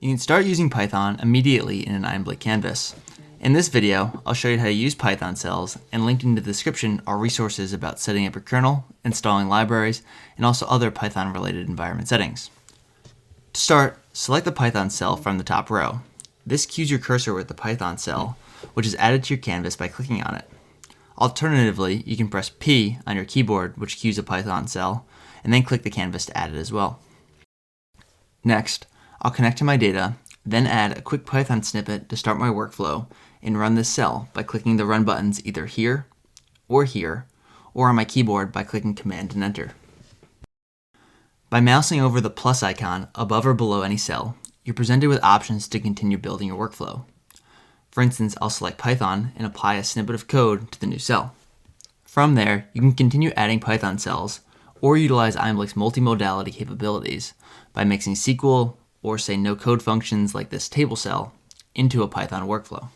You can start using Python immediately in an Einblick canvas. In this video, I'll show you how to use Python cells, and linked in the description are resources about setting up your kernel, installing libraries, and also other Python-related environment settings. To start, select the Python cell from the top row. This cues your cursor with the Python cell, which is added to your canvas by clicking on it. Alternatively, you can press P on your keyboard, which cues a Python cell, and then click the canvas to add it as well. Next, I'll connect to my data, then add a quick Python snippet to start my workflow and run this cell by clicking the run buttons either here, or on my keyboard by clicking Command and Enter. By mousing over the plus icon above or below any cell, you're presented with options to continue building your workflow. For instance, I'll select Python and apply a snippet of code to the new cell. From there, you can continue adding Python cells or utilize Einblick's multimodality capabilities by mixing SQL or say no-code functions like this table cell into a Python workflow.